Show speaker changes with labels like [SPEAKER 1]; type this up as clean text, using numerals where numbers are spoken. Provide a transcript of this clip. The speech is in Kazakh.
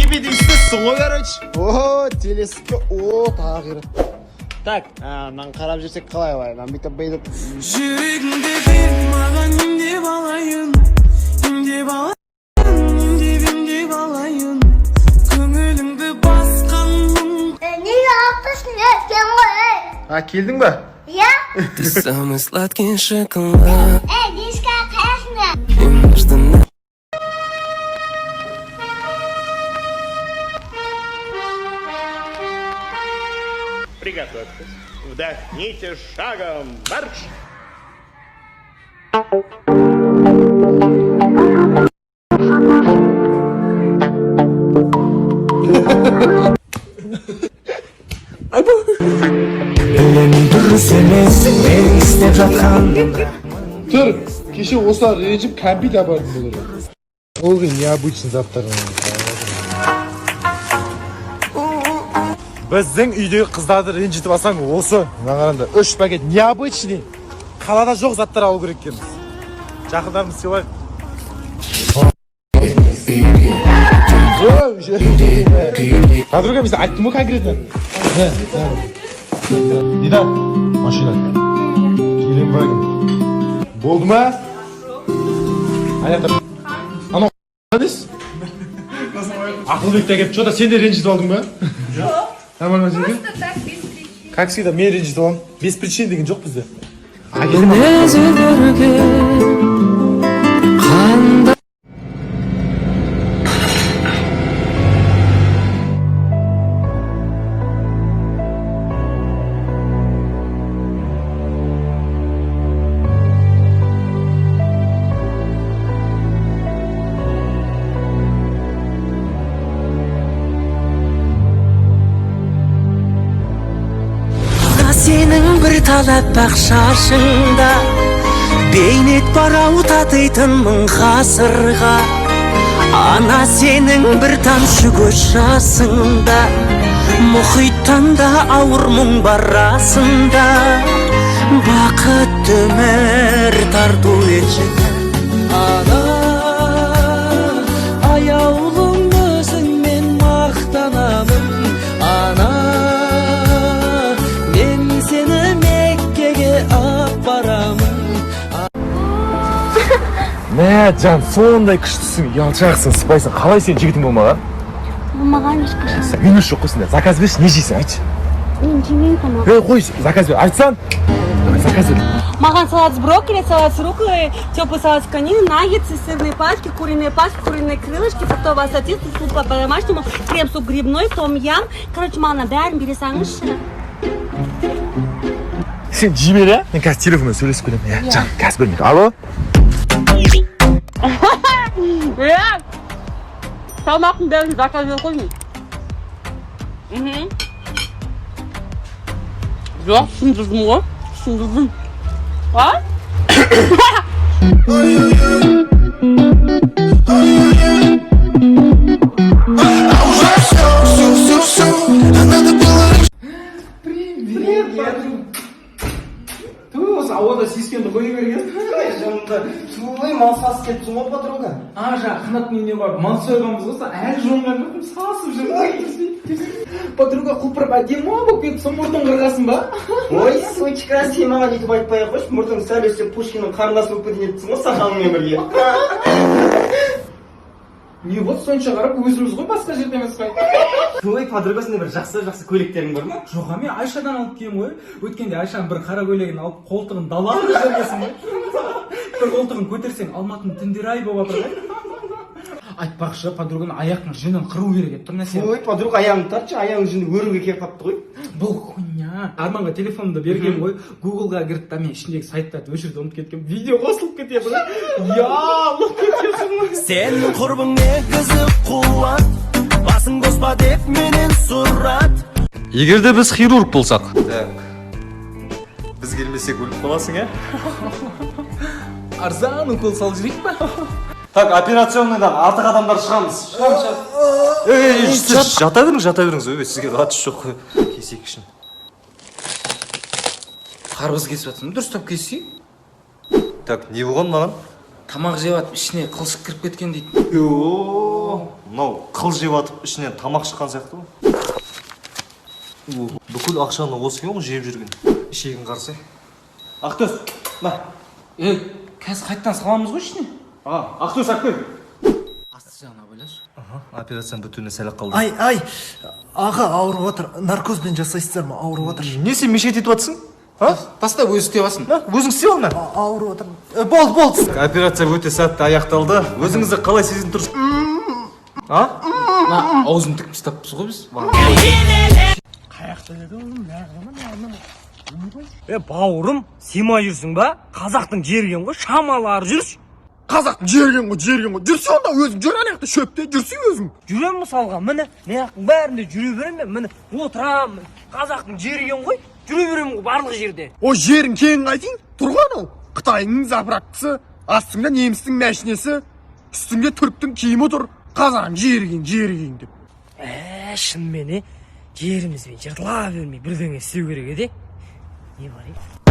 [SPEAKER 1] дейсіз ғой, короче. О, телеске, о, тағы. Так, мынаны қарап жүрсек қалай бай? Мен бүйтіп бейтіп.
[SPEAKER 2] Жүрегіңде бер маған емдеп алайын, емдеп алайын, емдеп алайын. Көңіліңді басқан
[SPEAKER 3] Неге алыптысың, сен ғой?
[SPEAKER 1] Келдің ба?
[SPEAKER 3] Я?
[SPEAKER 2] Ты самый сладкий шоколад.
[SPEAKER 3] Дишка қаясың?
[SPEAKER 2] И между нами
[SPEAKER 4] Приготовьтесь. Вдохните шагом. Марш!
[SPEAKER 1] Dur, kişi olsa rejim kampi de var mıdır? O gün необычный заттардан. Біздің үйдегі қыздарды ренжітіп алсаң осы. Мына қараңдар, 3 пакет необычный. Қалада жоқ заттар алу керек екенбіз. Жақындарымыз сыйлайық. Подруга бізде айттым ғой конкретно. Дида, машина. Келем вагон. Болды ма? Аяқтар. Анау қадес? Ақылбекте келіп, что-то сен де ренжітіп алдың ба? Жоқ. Нормально сенде?
[SPEAKER 5] Просто так, без причин.
[SPEAKER 1] Как всегда, мен ренжітіп аламын. Без причин деген жоқ бізде.
[SPEAKER 2] сенің бір талаппақ шашыңда бейнет барау татитын мың ғасырға. Ана сенің бір тамшы көз жасыңда мұхиттан да ауыр мұң бар расында. Бақытты өмір тарту етші ана, аяулым өзіңмен мақтанамын ана.
[SPEAKER 1] Мә, жан, сондай күштісің, ұялшақсың, сыпайсың. Қалай сен жігітің болмаған?
[SPEAKER 3] Маған ешқашан.
[SPEAKER 1] Мен үшін қойсын, заказ берші, не жейсің, айтшы.
[SPEAKER 3] Мен жемеймін тамақ.
[SPEAKER 1] Қой, заказ бер, айтсан. Заказ бер.
[SPEAKER 6] Маған салат с брокколи, салат с рукколой, теплый салат с кониной, наггетсы, сырные пачки, куриные крылышки, фруктовый ассорти, суп по-домашнему, крем-суп грибной, том-ям. Короче, маған бәрін бере салыңызшы.
[SPEAKER 1] Сен жібер, ә? Мен қазір телефонмен сөйлесіп келемін, иә? Жан, қазір бермейді. Алло?
[SPEAKER 6] Тамақтың бәрін заказ беріп қойдың. Жоқ, түсіндірдім ғой. Түсіндірдім. А?
[SPEAKER 7] Ауада сескенді қойы берген. Жанымда суылай мал сасып кетіпсің ғой, подруга. Жаңа қанаттың үйіне барып мал сойғанбыз болса, әлі жонған жоқпын, сасып жүрмін. Подруга құлпырып әдемі болып кетіпсің, мұртың қырғасын ба? Ой, сучка, сен маған өйтіп айтпай-ақ қойшы, мұртың сәл өсіп Пушкиннің қарындасы болып кеткен етіпсің ғой, сақалыңмен бірге. Не вот сонша қарап өзіміз ғой, басқа жерде емес қой. Ой, подруга, сенде бір жақсы көйлектерің бар ма? Жоқ, мен Айшадан алып келем ғой. Өткенде Айшаның бір қара көйлегін алып қолтығын далаға жібергенсің ғой. Бір қолтығын көтерсең Алматының түндері ай болып жатыр ғой. Айтпақшы, подруганың аяқтың жүнін қыру керек еді, тұр нәрсе. Ой, подруга, аяғын тартшы, аяғың жүні өруге келіп қапты ғой. Бұл хуйня. Арманға телефонымды берген ғой, Google-ға кірді да мен ішіндегі сайттарды өшірді ұмытып кеткен. Видео қосылып кетеді ғой. Я, Allah кетесің.
[SPEAKER 2] Сен құрбың негізі қуат, басың қоспа деп менен сұрат.
[SPEAKER 8] Егерде біз хирург болсақ.
[SPEAKER 1] Біз келмесек өліп қаласың, ә?
[SPEAKER 7] Арзан укол салып жіберейік па?
[SPEAKER 1] Так, операционныйдан 6 адамдар шығамыз.
[SPEAKER 8] Жата беріңіз, сізге қатысы жоқ.
[SPEAKER 7] Кесек үшін. Қарбыз кесіп жатырмын, дұрыстап кесейін.
[SPEAKER 8] Так, не болған маған?
[SPEAKER 7] Тамақ жеп жатып, ішіне қылшық кіріп кеткен дейді.
[SPEAKER 8] мынау қыл жеп атып ішінен тамақ шыққан сияқты ғой. Бүкіл ақшаны осы екен ғой жеп жүрген. Ішегін қарсы.
[SPEAKER 7] Ақтөс, на. Қазір қайттан саламыз ғой ішіне.
[SPEAKER 1] Ақтөс алып кел.
[SPEAKER 7] Асты жағына ойлашы.
[SPEAKER 8] Операцияның бітуіне сәл қалды.
[SPEAKER 5] Ай, аға ауырып отыр. Наркозбен жасайсыздар ма? Ауырып отыр.
[SPEAKER 8] Не сен мешет етіп атсың?
[SPEAKER 7] Таста өзі істеп алсын.
[SPEAKER 8] Өзің істеп ал.
[SPEAKER 5] Ауырып отыр. Болды.
[SPEAKER 8] Операция өте сәтті аяқталды. Өзіңізді қалай сезініп тұрсыз?
[SPEAKER 7] Аузын тік ұстаппыз ғой біз.
[SPEAKER 9] Бауырым, симай жүрсің ба? Қазақтың жерген ғой, шамалары жүрші.
[SPEAKER 5] Қазақтың жерген ғой. Жүрсі онда өзің жүр анаяқта шөпте, жүрсі өзің.
[SPEAKER 9] Жүрем мысалға, міне, неяқтың бәрінде жүре берем мен, міне, отырам. Қазақтың жерген ғой, жүре берем ғой барлық жерде.
[SPEAKER 5] О жерің кейін қайтын? Тұрған ол. Қытайдың запрактысы, астыңда немістің мәшінесі, үстіңде түріктің киімі тұр. Қазақтың жерген деп.
[SPEAKER 9] Шын мені жерімізбен жыртыла бермей бірдеңе істеу керек еді. Не бар еді?